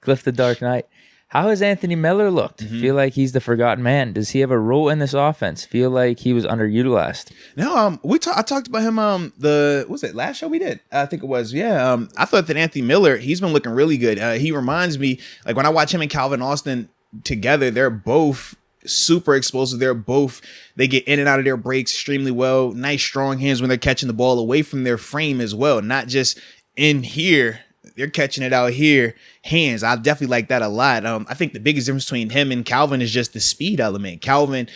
Cliff the Dark Knight. How has Anthony Miller looked? Feel like he's the forgotten man. Does he have a role in this offense? Feel like he was underutilized? No, I talked about him was it last show we did? I think it was. Yeah. I thought that Anthony Miller, he's been looking really good. He reminds me, like when I watch him and Calvin Austin together, they're both super explosive. They get in and out of their breaks extremely well. Nice strong hands when they're catching the ball away from their frame as well, not just in here. They're catching it out here, hands. I definitely like that a lot. I think the biggest difference between him and Calvin is just the speed element. Calvin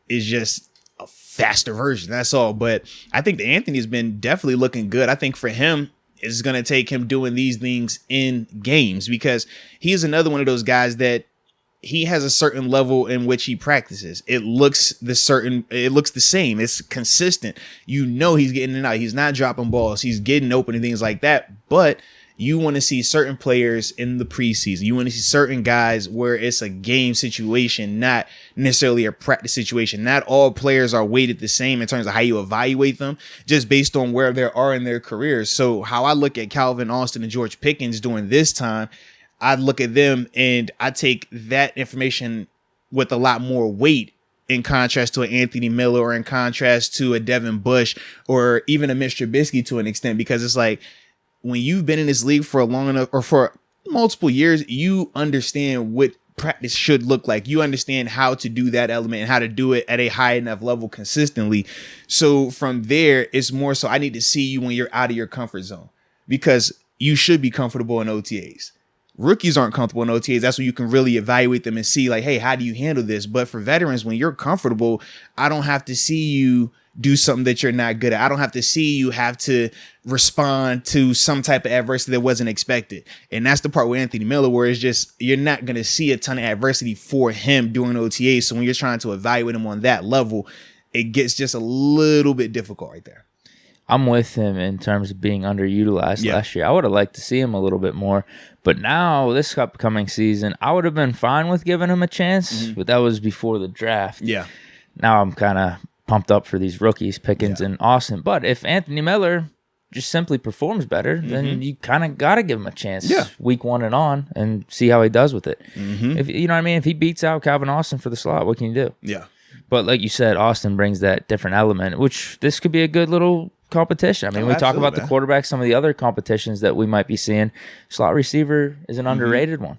is just a faster version. That's all. But I think that Anthony's been definitely looking good. I think for him, it's going to take him doing these things in games because he's another one of those guys that he has a certain level in which he practices. It looks the same. It's consistent. You know, he's getting it out. He's not dropping balls. He's getting open and things like that. But you want to see certain players in the preseason. You want to see certain guys where it's a game situation, not necessarily a practice situation. Not all players are weighted the same in terms of how you evaluate them, just based on where they are in their careers. So how I look at Calvin Austin and George Pickens during this time, I look at them and I take that information with a lot more weight in contrast to an Anthony Miller or in contrast to a Devin Bush or even a Mitch Trubisky to an extent, because it's like, when you've been in this league for a long enough or for multiple years, you understand what practice should look like. You understand how to do that element and how to do it at a high enough level consistently. So from there, it's more so I need to see you when you're out of your comfort zone, because you should be comfortable in OTAs. Rookies aren't comfortable in OTAs. That's when you can really evaluate them and see like, hey, how do you handle this? But for veterans, when you're comfortable, I don't have to see you do something that you're not good at. I don't have to see you have to respond to some type of adversity that wasn't expected. And that's the part with Anthony Miller, where it's just, you're not going to see a ton of adversity for him during OTA. So when you're trying to evaluate him on that level, it gets just a little bit difficult right there. I'm with him in terms of being underutilized last year. I would have liked to see him a little bit more. But now, this upcoming season, I would have been fine with giving him a chance, but that was before the draft. Yeah. Now I'm kind of pumped up for these rookies, Pickens and Austin. But if Anthony Miller just simply performs better, then you kind of got to give him a chance week one and on and see how he does with it. If you know what I mean? If he beats out Calvin Austin for the slot, what can you do? Yeah. But like you said, Austin brings that different element, which this could be a good little competition. I mean, we talk about the quarterbacks, some of the other competitions that we might be seeing. Slot receiver is an underrated one.